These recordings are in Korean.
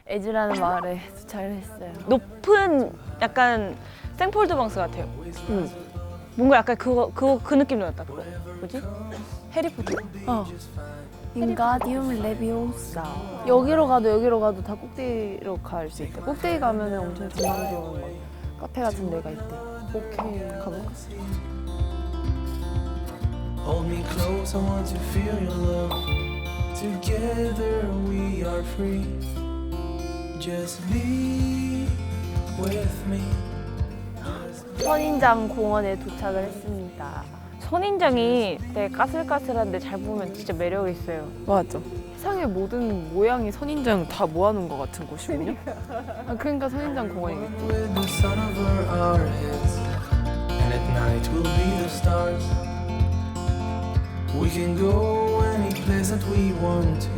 에즈라는 마을에 도착을 했어요. 높은 약간 생폴드 방스 같아요. 뭔가 약간 그 느낌도 났다. 그거 뭐지? 해리포터. 윙가디움 레비오사. 여기로 가도 다 꼭대기로 갈 수 있대. 꼭대기 가면은 엄청 조망 좋은 막 카페 같은 데가 있대. 오케이, 가볼까? Hold me close, I want to feel your love. Together we are free. Just be with me. 선인장 공원에 도착을 했습니다. 선인장이 되게 까슬까슬한데 잘 보면 진짜 매력이 있어요. 맞아. 세상의 모든 모양이 선인장 다 모아놓은 것 같은 곳이군요. 그러니까 선인장 공원이겠지. With the sun over our heads. And at night we'll be the stars. We can go any place that we want to.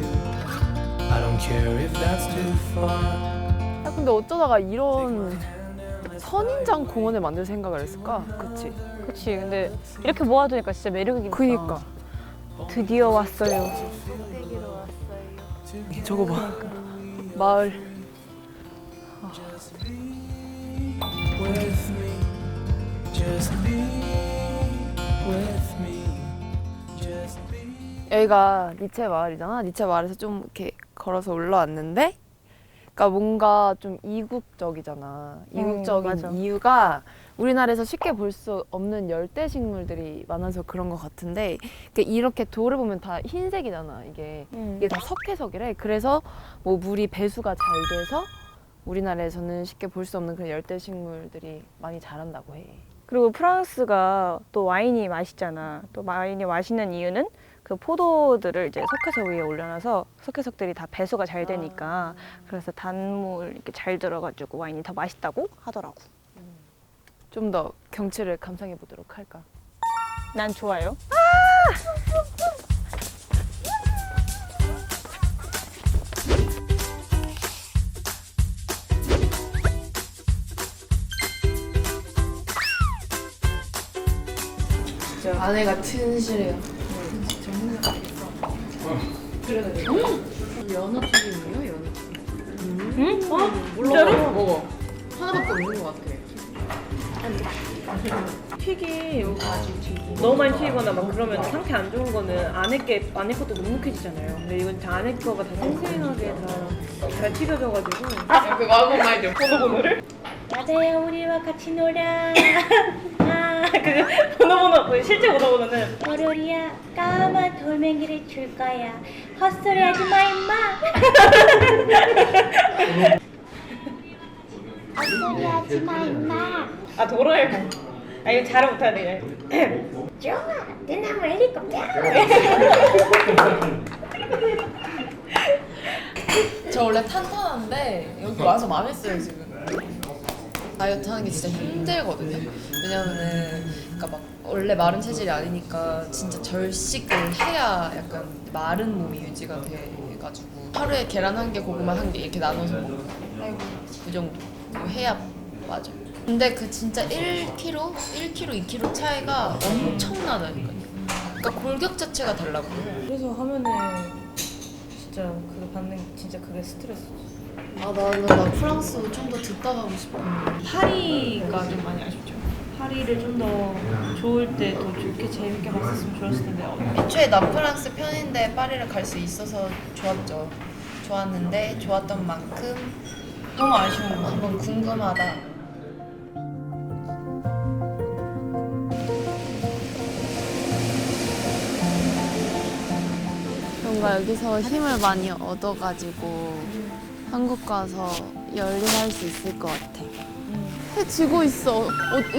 I don't care if that's too far. 야, 근데 어쩌다가 이런 선인장 공원을 만들 생각을 했을까? 그치? 그치. 근데 이렇게 모아두니까 진짜 매력이긴 하다. 그니까. 드디어 왔어요. 저거 봐. 마을. With me. Just be with me. Just be. 여기가 니체 마을이잖아. 니체 마을에서 좀 이렇게 걸어서 올라왔는데, 그러니까 뭔가 좀 이국적이잖아. 이국적인 맞아. 이유가 우리나라에서 쉽게 볼 수 없는 열대 식물들이 많아서 그런 것 같은데, 그러니까 이렇게 돌을 보면 다 흰색이잖아. 이게 다 석회석이래. 그래서 뭐 물이 배수가 잘 돼서 우리나라에서는 쉽게 볼 수 없는 그런 열대 식물들이 많이 자란다고 해. 그리고 프랑스가 또 와인이 맛있잖아. 또 와인이 맛있는 이유는 그 포도들을 이제 석회석 위에 올려놔서 석회석들이 다 배수가 잘 되니까 그래서 단물 이렇게 잘 들어가지고 와인이 더 맛있다고 하더라고. 좀 더 경치를 감상해 보도록 할까? 난 좋아요. 안에가 튼실해요. 연어 튀김이에요, 연어 튀김. 응? 몰라. 먹어. 하나밖에 없는 것 같아. 튀김 너무 많이 튀기거나 막 그러면 상태 안 좋은 거는 안에 것도 눅눅해지잖아요. 근데 이건 다 안에 거가 다 생생하게 다 잘 튀겨져가지고. 그거 한 번만 해줘. 보노보노를? 맞아요, 우리와 같이 놀아. 그 보노보노 실제 보노보노는 월요일이야 까만 돌멩이를 줄 거야. 헛소리 하지 마 임마. 헛소리 하지 마 임마. 아 도라에몽. 아 이거 잘은 못하네. 좋아 누나무 헬리콥터. 저 원래 탄탄한데 여기 와서 망했어요 지금. 다이어트 하는 게 진짜 힘들거든요. 왜냐면은 그러니까 막 원래 마른 체질이 아니니까 진짜 절식을 해야 약간 마른 몸이 유지가 돼가지고 하루에 계란 한 개, 고구마 한 개 이렇게 나눠서 먹고 그 정도 해야 맞아. 근데 그 진짜 1kg, 2kg 차이가 엄청나다니까요. 그러니까 골격 자체가 달라고. 그래서 하면은 진짜 그거 받는 진짜 그게 스트레스지. 나 프랑스 좀 더 듣다 가고 싶어. 파리가 좀 많이 아쉽죠. 파리를 좀 더 좋을 때 더 좋게 재밌게 봤었으면 좋았을 텐데. 애초에 난 프랑스 편인데 파리를 갈 수 있어서 좋았죠. 좋았는데 좋았던 만큼 너무 아쉬운 거. 한번 궁금하다. 뭔가 여기서 힘을 많이 얻어가지고 한국 가서 열일할 수 있을 것 같아. 해 지고 있어.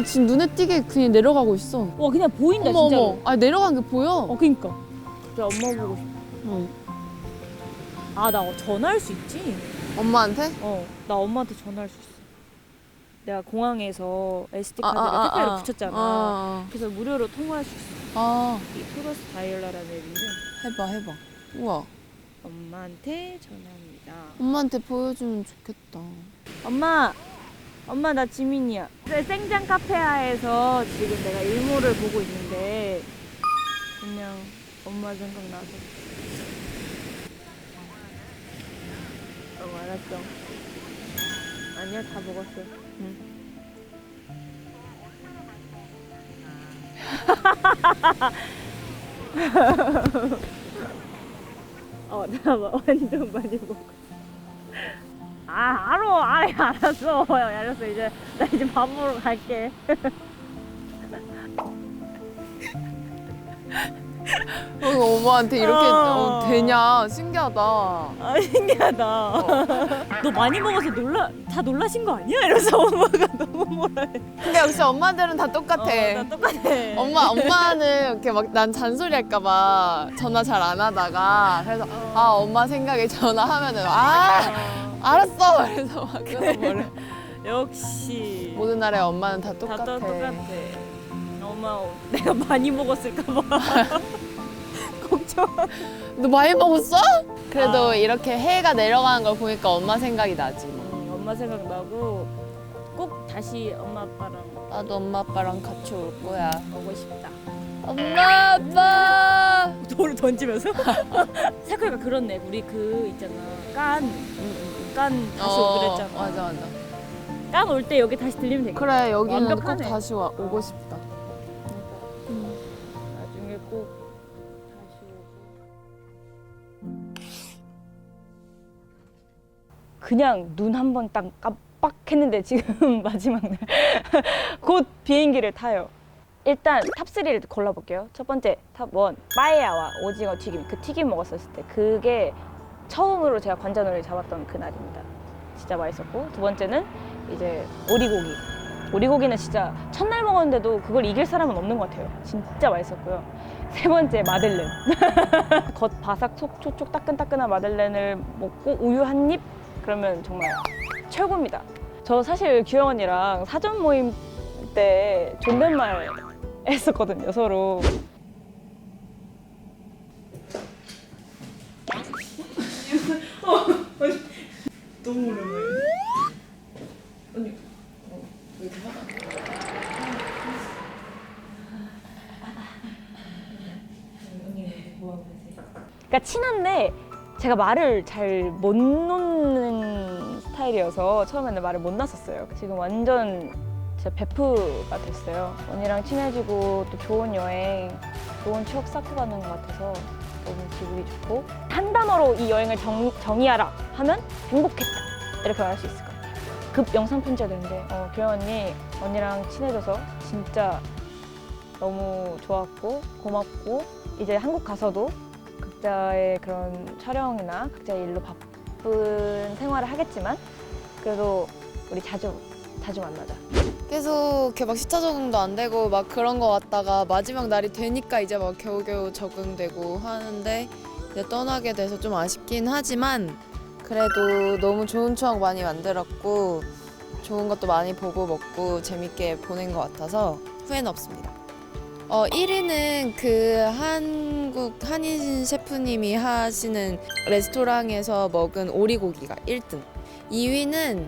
지금 눈에 띄게 그냥 내려가고 있어. 와 그냥 보인다 어머 진짜로. 어머. 아 내려간 게 보여. 그니까. 저 엄마 보고 싶어. 응. 아 나 전화할 수 있지? 엄마한테? 나 엄마한테 전화할 수 있어. 내가 공항에서 SD 카드를 택배로 붙였잖아. 그래서 무료로 통화할 수 있어. 이 토러스 다이얼라라는 앱인데. 해봐. 우와. 엄마한테 전화합니다. 엄마한테 보여주면 좋겠다. 엄마 나 지민이야. 생장 카페아에서 지금 내가 일몰을 보고 있는데 그냥 엄마 생각나서. 알았어. 아니야, 다 먹었어. 응. 나 완전 많이 먹어. 알았어. 알았어. 나 이제 밥 먹으러 갈게. 엄마한테 이렇게 되냐? 신기하다. 신기하다. 너 많이 먹어서 다 놀라신 거 아니야? 이러면서 엄마가 너무 뭐라 해. 근데 역시 엄마들은 다 똑같아. 나 똑같아. 엄마는 이렇게 막 난 잔소리 할까봐 전화 잘 안 하다가 그래서 엄마 생각에 전화하면은 알았어. 그래서 막 끊어버려. 역시 모든 날에 엄마는 다 다 똑같아. 똑같아. 엄마 내가 많이 먹었을까 봐 걱정. 너 많이 먹었어? 그래도 이렇게 해가 내려가는 걸 보니까 엄마 생각이 나지. 엄마 생각나고 꼭 다시 엄마 아빠랑 나도 엄마 아빠랑 같이 올 거야. 오고 싶다. 엄마 아빠. 돌을 던지면서? 생각해보니까 그렇네. 우리 있잖아. 깐 다시 오기로 했잖아. 맞아. 깐 올 때 여기 다시 들리면 되겠다. 그래 여기는 완벽하네. 꼭 다시 오고 싶다. 나중에 꼭 다시 오고. 그냥 눈 한 번 딱 깜빡했는데 지금 마지막 날 곧 비행기를 타요. 일단 탑3를 골라볼게요. 첫 번째 탑1 빠에야와 오징어 튀김. 그 튀김 먹었었을 때 그게 처음으로 제가 관자놀이 잡았던 그날입니다. 진짜 맛있었고, 두 번째는 이제 오리고기. 오리고기는 진짜 첫날 먹었는데도 그걸 이길 사람은 없는 것 같아요. 진짜 맛있었고요. 세 번째 마들렌. 겉 바삭 속 촉촉 따끈따끈한 마들렌을 먹고 우유 한 입? 그러면 정말 최고입니다. 저 사실 규영 언니랑 사전 모임 때 존댓말 했었거든요, 서로. 너무 오랜만에. 언니, 왜 이렇게 그러니까 친한데 제가 말을 잘 못 놓는 스타일이어서 처음에는 말을 못 놨었어요. 지금 완전 진짜 베프가 됐어요. 언니랑 친해지고 또 좋은 여행, 좋은 추억 쌓고 가는 것 같아서 너무 기분이 좋고, 한 단어로 이 여행을 정의하라 하면 행복했다 이렇게 말할 수 있을 것 같아요. 급 영상 편지가 되는데 규영 언니랑 친해져서 진짜 너무 좋았고 고맙고, 이제 한국 가서도 각자의 그런 촬영이나 각자의 일로 바쁜 생활을 하겠지만 그래도 우리 자주 만나자. 계속 이렇게 막 시차 적응도 안 되고 막 그런 거 같다가 마지막 날이 되니까 이제 막 겨우겨우 적응되고 하는데 이제 떠나게 돼서 좀 아쉽긴 하지만 그래도 너무 좋은 추억 많이 만들었고 좋은 것도 많이 보고 먹고 재밌게 보낸 것 같아서 후회는 없습니다. 1위는 그 한국 한인 셰프님이 하시는 레스토랑에서 먹은 오리고기가 1등, 2위는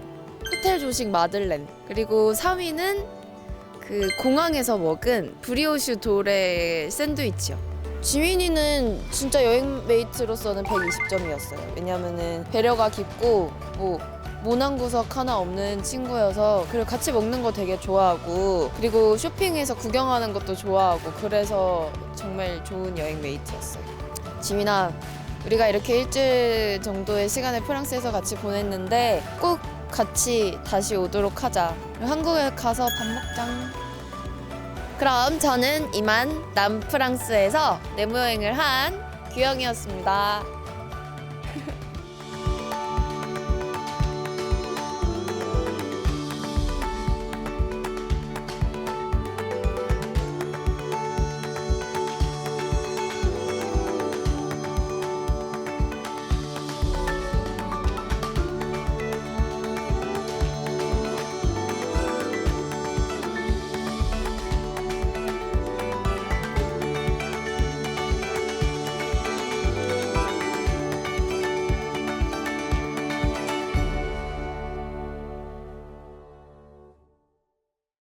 호텔 조식 마들렌, 그리고 3위는 그 공항에서 먹은 브리오슈 돌의 샌드위치요. 지민이는 진짜 여행 메이트로서는 120점이었어요. 왜냐면은 배려가 깊고 모난 구석 하나 없는 친구여서, 그리고 같이 먹는 거 되게 좋아하고, 그리고 쇼핑해서 구경하는 것도 좋아하고, 그래서 정말 좋은 여행 메이트였어요. 지민아, 우리가 이렇게 일주일 정도의 시간을 프랑스에서 같이 보냈는데 꼭 같이 다시 오도록 하자. 한국에 가서 밥 먹자. 그럼 저는 이만 남프랑스에서 내무여행을 한 규영이었습니다.